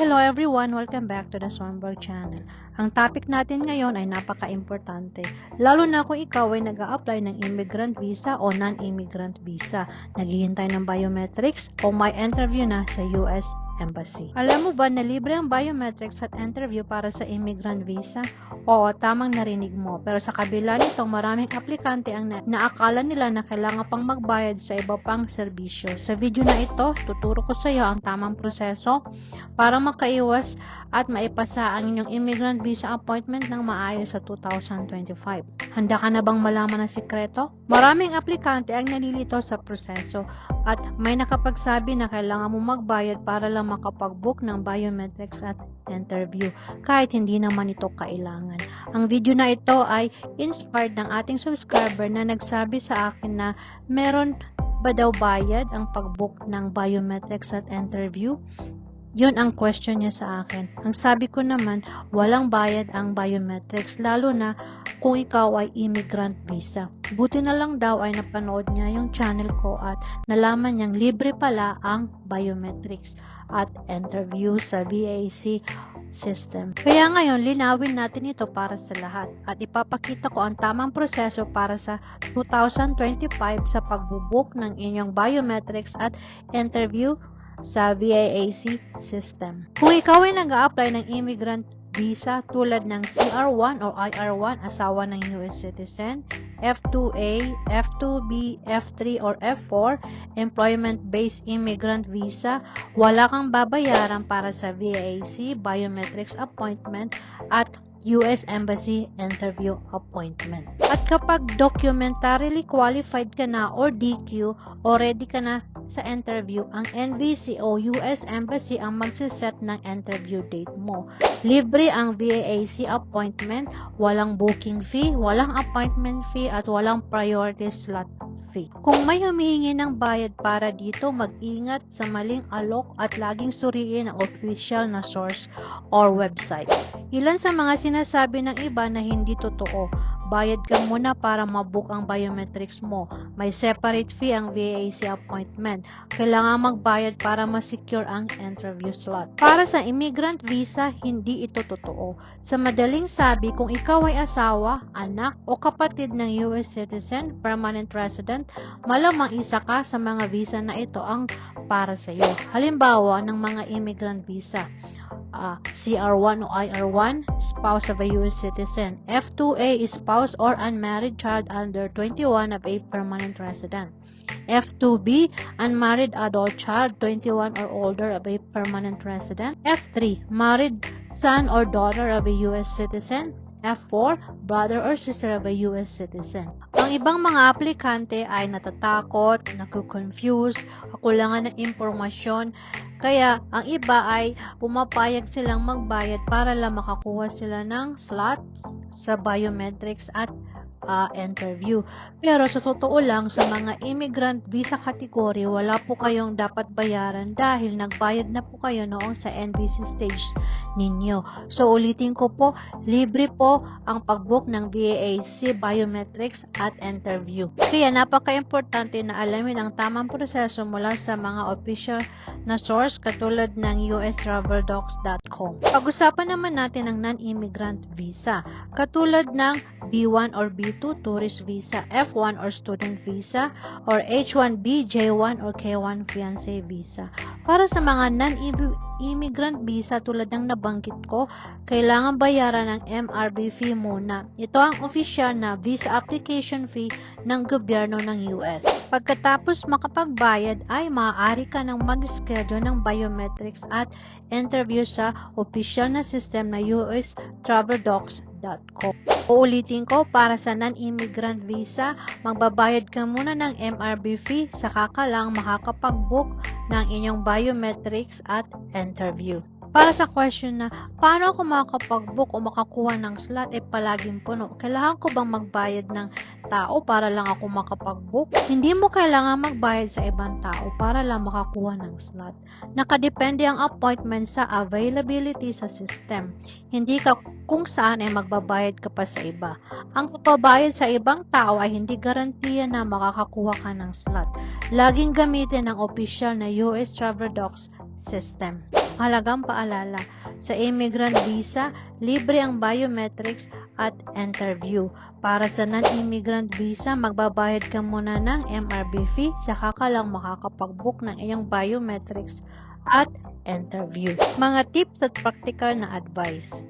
Hello everyone! Welcome back to the Swanberg channel. Ang topic natin ngayon ay napaka-importante, lalo na kung ikaw ay nag-a-apply ng immigrant visa o non-immigrant visa, naghihintay ng biometrics o may interview na sa US Embassy. Alam mo ba na libre ang biometrics at interview para sa immigrant visa? Oo, tamang narinig mo. Pero sa kabila nito, maraming aplikante ang naakala nila na kailangan pang magbayad sa iba pang serbisyo. Sa video na ito, tuturo ko sa iyo ang tamang proseso para makaiwas at maipasa ang inyong immigrant visa appointment ng maayos sa 2025. Handa ka na bang malaman ang sikreto? Maraming aplikante ang nalilito sa proseso at may nakapagsabi na kailangan mo magbayad para lang makapag-book ng biometrics at interview kahit hindi naman ito kailangan. Ang video na ito ay inspired ng ating subscriber na nagsabi sa akin na meron ba daw bayad ang pag-book ng biometrics at interview? Yun ang question niya sa akin. Ang sabi ko naman, walang bayad ang biometrics, lalo na kung ikaw ay immigrant visa. Buti na lang daw ay napanood niya yung channel ko at nalaman niyang libre pala ang biometrics at interview sa VAC system. Kaya ngayon, linawin natin ito para sa lahat at ipapakita ko ang tamang proseso para sa 2025 sa pagbubook ng inyong biometrics at interview sa VAC system. Kung ikaw ay nag-a-apply ng immigrant visa tulad ng CR1 o IR1, asawa ng US citizen, F2A, F2B, F3 or F4, employment-based immigrant visa, wala kang babayaran para sa VAC biometrics appointment at US Embassy interview appointment. At kapag documentarily qualified ka na or DQ o ready ka na sa interview, ang NVC o US Embassy ang magsiset ng interview date mo. Libre ang VAC appointment, walang booking fee, walang appointment fee at walang priority slot fee. Kung may humihingi ng bayad para dito, mag-ingat sa maling alok at laging suriin ang official na source or website. Ilan sa mga sinasabi ng iba na hindi totoo. Bayad ka muna para mabook ang biometrics mo. May separate fee ang VAC appointment. Kailangan magbayad para ma-secure ang interview slot. Para sa immigrant visa, hindi ito totoo. Sa madaling sabi, kung ikaw ay asawa, anak, o kapatid ng US citizen, permanent resident, malamang isa ka sa mga visa na ito ang para sa iyo. Halimbawa, ng mga immigrant visa. CR1 o IR1, spouse of a US citizen. F2A is spouse or unmarried child under 21 of a permanent resident. F2B, unmarried adult child 21 or older of a permanent resident. F3, married son or daughter of a US citizen. F4, brother or sister of a US citizen. Ang ibang mga aplikante ay natatakot, naku-confuse, kakulangan ng impormasyon, kaya ang iba ay pumapayag silang magbayad para lang makakuha sila ng slots sa biometrics at interview. Pero sa totoo lang, sa mga immigrant visa category, wala po kayong dapat bayaran dahil nagbayad na po kayo noong sa NVC stage ninyo. So ulitin ko po, libre po ang pag-book ng VAC biometrics at interview. Kaya napaka-importante na alamin ang tamang proseso mula sa mga official na source katulad ng ustraveldocs.com. Pag-usapan naman natin ang non-immigrant visa katulad ng B1 or B2 tourist visa, F1 or student visa, or H1B, J1 or K1 fiancé visa. Para sa mga non-immigrant visa tulad ng nabanggit ko, kailangan bayaran ng MRB fee muna. Ito ang official na visa application fee ng gobyerno ng US. Pagkatapos makapagbayad ay maaari ka nang mag-schedule ng biometrics at interview sa official na system na ustraveldocs.com. Uulitin ko, para sa non-immigrant visa, magbabayad ka muna ng MRB fee, saka ka lang makakapag-book ng inyong biometrics at interview. Para sa question na, paano ako makakapag-book o makakuha ng slot palaging puno? Kailangan ko bang magbayad ng tao para lang ako makapag-book? Hindi mo kailangan magbayad sa ibang tao para lang makakuha ng slot. Nakadepende ang appointment sa availability sa system. Hindi ka kung saan ay magbabayad ka pa sa iba. Ang pagbabayad sa ibang tao ay hindi garantiya na makakakuha ka ng slot. Laging gamitin ang official na US Travel Docs system. Mahalagang paalala, sa immigrant visa, libre ang biometrics at interview. Para sa non-immigrant visa, magbabayad ka muna ng MRB fee, saka ka lang makakapag-book ng iyong biometrics at interview. Mga tips at practical na advice.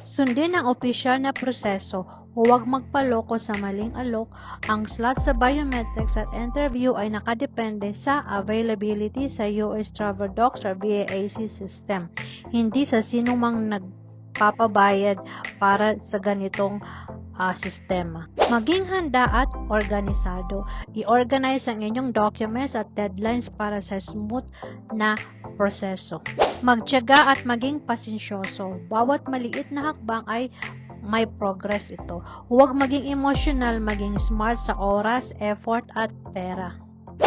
Sundin ang opisyal na proseso, huwag magpaloko sa maling alok. Ang slot sa biometrics at interview ay nakadepende sa availability sa US Travel Docs or BAAC system, hindi sa sino mang nagpapabayad para sa ganitong sistema. Maging handa at organisado. I-organize ang inyong documents at deadlines para sa smooth na proseso. Magtiyaga at maging pasensyoso. Bawat maliit na hakbang ay may progress ito. Huwag maging emotional, maging smart sa oras, effort at pera.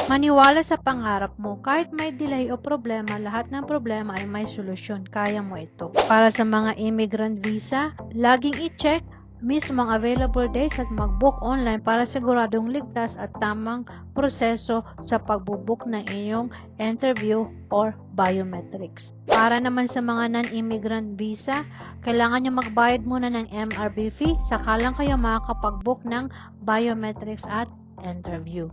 Maniwala sa pangarap mo. Kahit may delay o problema, lahat ng problema ay may solusyon. Kaya mo ito. Para sa mga immigrant visa, laging i-check mismo ang available dates at mag-book online para siguradong ligtas at tamang proseso sa pagbubook ng inyong interview or biometrics. Para naman sa mga non-immigrant visa, kailangan nyo magbayad muna ng MRB fee, saka lang kayo makakapag-book ng biometrics at interview.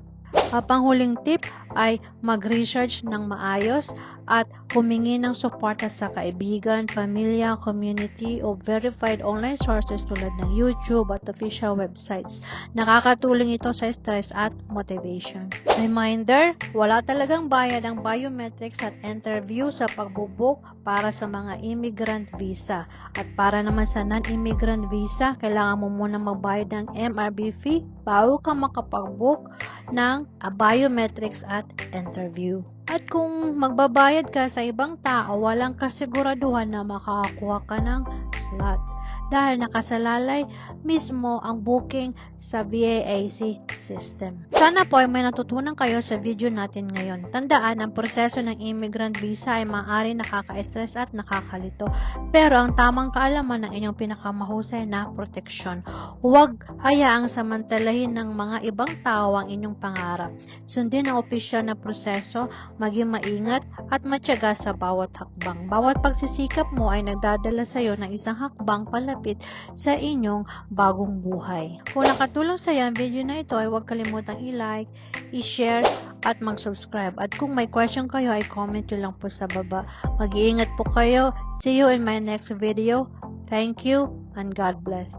Panghuling tip ay mag-research ng maayos at humingi ng suporta sa kaibigan, pamilya, community o verified online sources tulad ng YouTube at official websites. Nakakatulong ito sa stress at motivation. Reminder, wala talagang bayad ang biometrics at interview sa pagbubook para sa mga immigrant visa. At para naman sa non-immigrant visa, kailangan mo muna magbayad ng MRB fee bago ka makapag-book ng biometrics at interview. At kung magbabayad ka sa ibang tao, walang kasiguraduhan na makakakuha ka ng slot dahil nakasalalay mismo ang booking sa BAAC system. Sana po ay may natutunan kayo sa video natin ngayon. Tandaan, ang proseso ng immigrant visa ay maaari nakaka-stress at nakakalito. Pero ang tamang kaalaman ng inyong pinakamahusay na proteksyon. Huwag hayaang samantalahin ng mga ibang tao ang inyong pangarap. Sundin ang opisyal na proseso, maging maingat at matyaga sa bawat hakbang. Bawat pagsisikap mo ay nagdadala sa iyo ng isang hakbang palapit sa inyong bagong buhay. Kung nakatulong sa iyo ang video na ito, ay huwag kalimutang i-like, i-share at mag-subscribe. At kung may question kayo, ay comment nyo lang po sa baba. Mag-iingat po kayo. See you in my next video. Thank you and God bless.